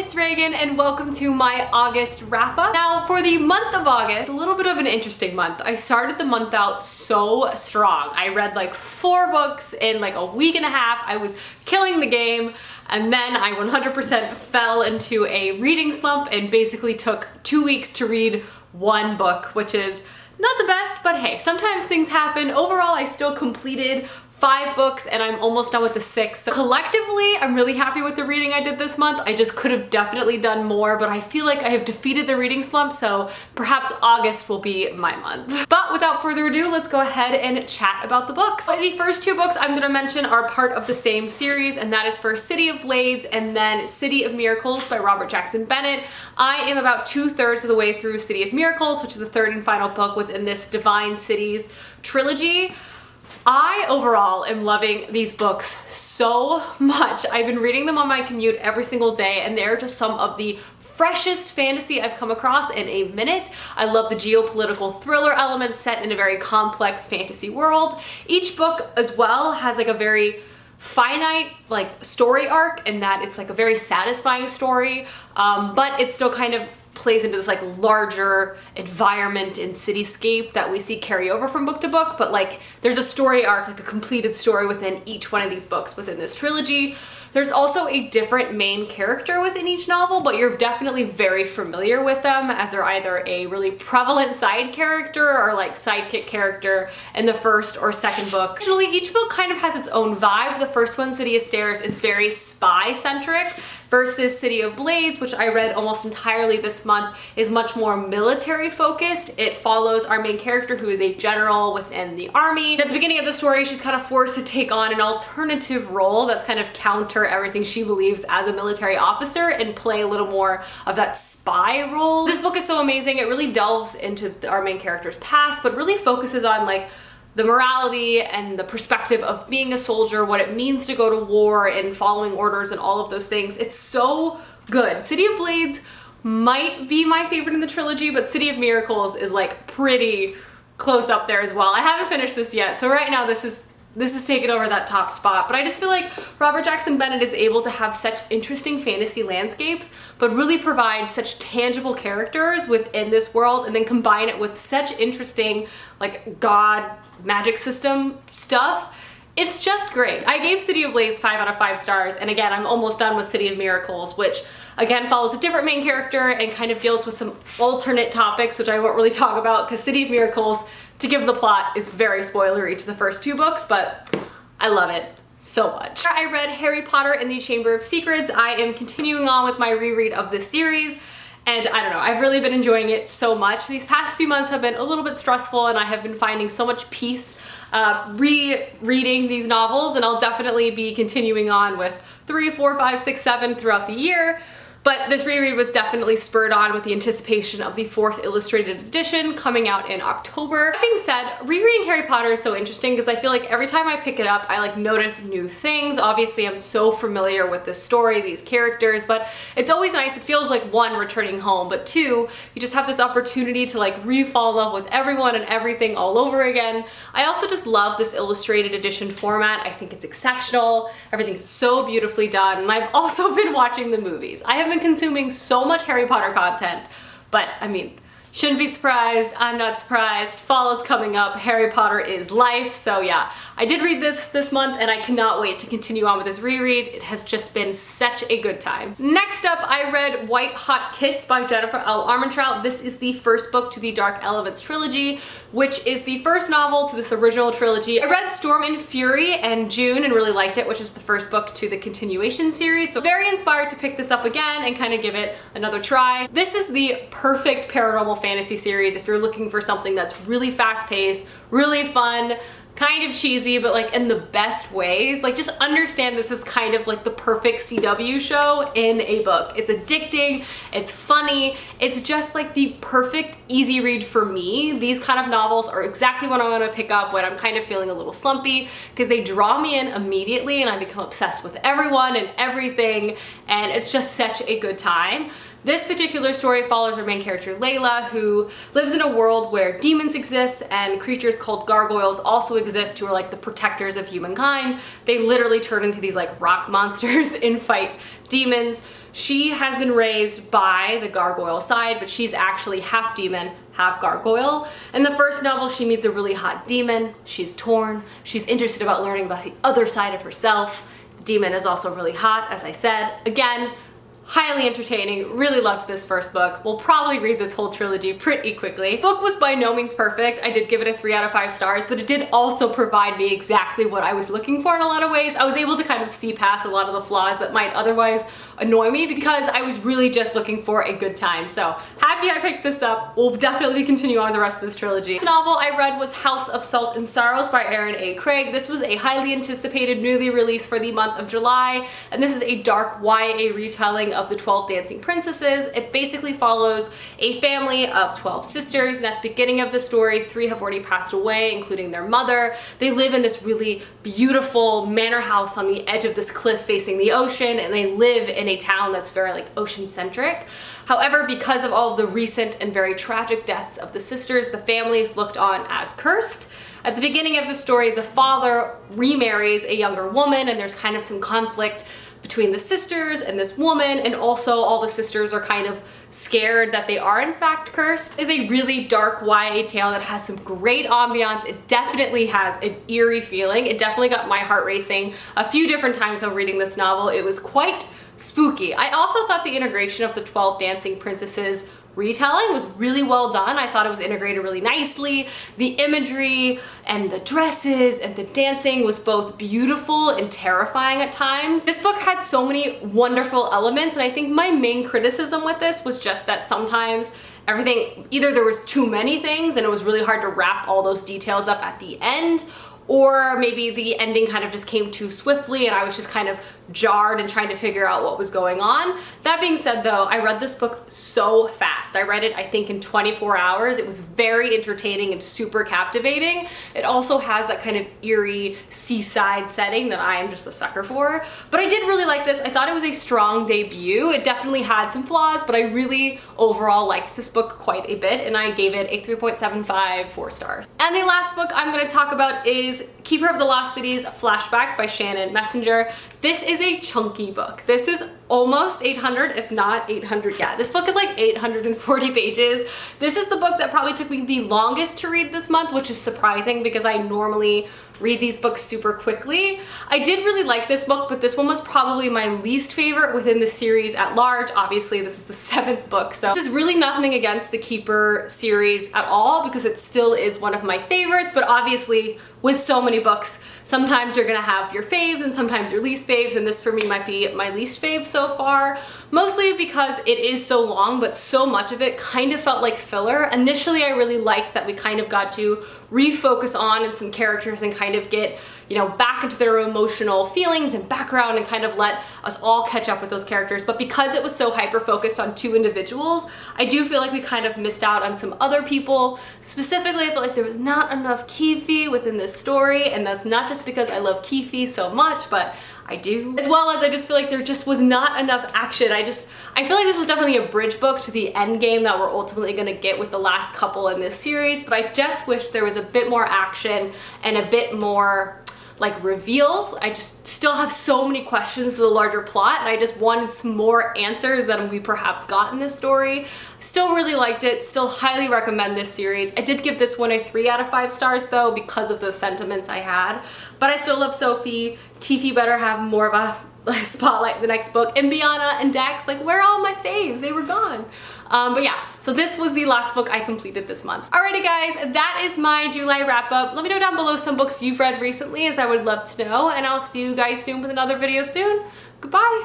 it's Reagan and welcome to my August wrap up. Now for the month of August, it's a little bit of an interesting month. I started the month out so strong. I read like 4 books in like a week and a half. I was killing the game. And then I 100% fell into a reading slump and basically took 2 weeks to read 1 book, which is not the best, but hey, sometimes things happen. Overall, I still completed 5 books and I'm almost done with the 6th. So collectively, I'm really happy with the reading I did this month. I just could have definitely done more, but I feel like I have defeated the reading slump, so perhaps August will be my month. But without further ado, let's go ahead and chat about the books. So the first 2 books I'm gonna mention are part of the same series, and that is for City of Blades and then City of Miracles by Robert Jackson Bennett. I am about 2/3 of the way through City of Miracles, which is the 3rd and final book within this Divine Cities trilogy. I overall am loving these books so much. I've been reading them on my commute every single day and they're just some of the freshest fantasy I've come across in a minute. I love the geopolitical thriller elements set in a very complex fantasy world. Each book as well has like a very finite like story arc in that it's like a very satisfying story, but it still kind of plays into this like larger environment and cityscape that we see carry over from book to book, but like there's a story arc, like a completed story within each one of these books within this trilogy. There's also a different main character within each novel, but you're definitely very familiar with them as they're either a really prevalent side character or like sidekick character in the first or second book. Actually, each book kind of has its own vibe. The first one, City of Stairs, is very spy-centric versus City of Blades, which I read almost entirely this month, is much more military focused. It follows our main character who is a general within the army. At the beginning of the story, she's kind of forced to take on an alternative role that's kind of counter everything she believes as a military officer and play a little more of that spy role. This book is so amazing. It really delves into our main character's past, but really focuses on like the morality and the perspective of being a soldier, what it means to go to war and following orders and all of those things. It's so good. City of Blades might be my favorite in the trilogy, but City of Miracles is like pretty close up there as well. I haven't finished this yet, so right now this is taking over that top spot, but I just feel like Robert Jackson Bennett is able to have such interesting fantasy landscapes, but really provide such tangible characters within this world and then combine it with such interesting like god magic system stuff. It's just great. I gave City of Blades 5 out of 5 stars, and again, I'm almost done with City of Miracles, which again follows a different main character and kind of deals with some alternate topics, which I won't really talk about because City of Miracles, to give the plot, is very spoilery to the first 2 books, but I love it so much. I read Harry Potter and the Chamber of Secrets. I am continuing on with my reread of this series, and I don't know, I've really been enjoying it so much. These past few months have been a little bit stressful and I have been finding so much peace rereading these novels, and I'll definitely be continuing on with 3, 4, 5, 6, 7 throughout the year. But this reread was definitely spurred on with the anticipation of the 4th illustrated edition coming out in October. That being said, rereading Harry Potter is so interesting because I feel like every time I pick it up, I like notice new things. Obviously, I'm so familiar with this story, these characters, but it's always nice. It feels like 1, returning home, but 2, you just have this opportunity to like re-fall in love with everyone and everything all over again. I also just love this illustrated edition format. I think it's exceptional. Everything's so beautifully done, and I've also been watching the movies. I have been consuming so much Harry Potter content, but I mean, shouldn't be surprised. I'm not surprised. Fall is coming up. Harry Potter is life. So yeah, I did read this month and I cannot wait to continue on with this reread. It has just been such a good time. Next up, I read White Hot Kiss by Jennifer L. Armentrout. This is the first book to the Dark Elements trilogy, which is the first novel to this original trilogy. I read Storm and Fury in June and really liked it, which is the first book to the continuation series. So very inspired to pick this up again and kind of give it another try. This is the perfect paranormal fantasy series if you're looking for something that's really fast-paced, really fun, kind of cheesy, but like in the best ways. Like just understand this is kind of like the perfect CW show in a book. It's addicting, it's funny, it's just like the perfect easy read for me. These kind of novels are exactly what I want to pick up when I'm kind of feeling a little slumpy because they draw me in immediately and I become obsessed with everyone and everything. and it's just such a good time. This particular story follows our main character Layla, who lives in a world where demons exist and creatures called gargoyles also exist, who are like the protectors of humankind. They literally turn into these like rock monsters and fight demons. She has been raised by the gargoyle side, but she's actually half demon, half gargoyle. In the first novel, she meets a really hot demon. She's torn. She's interested about learning about the other side of herself. The demon is also really hot, as I said. Again, highly entertaining, really loved this first book. We'll probably read this whole trilogy pretty quickly. The book was by no means perfect. I did give it a 3 out of 5 stars, but it did also provide me exactly what I was looking for in a lot of ways. I was able to kind of see past a lot of the flaws that might otherwise annoy me because I was really just looking for a good time. So happy I picked this up. We'll definitely continue on the rest of this trilogy. This novel I read was House of Salt and Sorrows by Erin A. Craig. This was a highly anticipated newly released for the month of July, and this is a dark YA retelling of the 12 Dancing Princesses. It basically follows a family of 12 sisters, and at the beginning of the story, 3 have already passed away, including their mother. They live in this really beautiful manor house on the edge of this cliff facing the ocean, and they live in a town that's very like ocean-centric. However, because of all of the recent and very tragic deaths of the sisters, the family is looked on as cursed. At the beginning of the story, the father remarries a younger woman, and there's kind of some conflict between the sisters and this woman, and also all the sisters are kind of scared that they are in fact cursed. It's a really dark YA tale that has some great ambiance. It definitely has an eerie feeling. It definitely got my heart racing a few different times while reading this novel. It was quite spooky. I also thought the integration of the 12 Dancing Princesses retelling was really well done. I thought it was integrated really nicely. The imagery and the dresses and the dancing was both beautiful and terrifying at times. This book had so many wonderful elements, and I think my main criticism with this was just that sometimes everything, either there was too many things and it was really hard to wrap all those details up at the end, or maybe the ending kind of just came too swiftly and I was just kind of jarred and trying to figure out what was going on. That being said though, I read this book so fast. I read it I think in 24 hours. It was very entertaining and super captivating. It also has that kind of eerie seaside setting that I am just a sucker for. But I did really like this. I thought it was a strong debut. It definitely had some flaws, but I really overall liked this book quite a bit, and I gave it a 3.75 4 stars. And the last book I'm going to talk about is Keeper of the Lost Cities Flashback by Shannon Messenger. This is a chunky book. This is almost 800, if not 800. Yeah, this book is like 840 pages. This is the book that probably took me the longest to read this month, which is surprising because I normally read these books super quickly. I did really like this book, but this one was probably my least favorite within the series at large. Obviously, this is the 7th book, so this is really nothing against the Keeper series at all because it still is one of my favorites, but obviously with so many books, sometimes you're gonna have your faves and sometimes your least faves, and this for me might be my least fave so far, mostly because it is so long, but so much of it kind of felt like filler. Initially, I really liked that we kind of got to refocus on some characters and kind of get, you know, back into their emotional feelings and background and kind of let us all catch up with those characters. But because it was so hyper-focused on 2 individuals, I do feel like we kind of missed out on some other people. Specifically, I felt like there was not enough Keefe within this story, and that's not just because I love Keefe so much, but I do. As well as I just feel like there just was not enough action. I feel like this was definitely a bridge book to the end game that we're ultimately gonna get with the last couple in this series, but I just wish there was a bit more action and a bit more like reveals. I just still have so many questions to the larger plot, and I just wanted some more answers than we perhaps got in this story. Still really liked it, still highly recommend this series. I did give this one a 3 out of 5 stars though because of those sentiments I had, but I still love Sophie. Keefe better have more of a spotlight in the next book, and Biana and Dax, like, where are all my faves? They were gone. But yeah, so this was the last book I completed this month. Alrighty guys, that is my July wrap up. Let me know down below some books you've read recently, as I would love to know, and I'll see you guys soon with another video soon. Goodbye.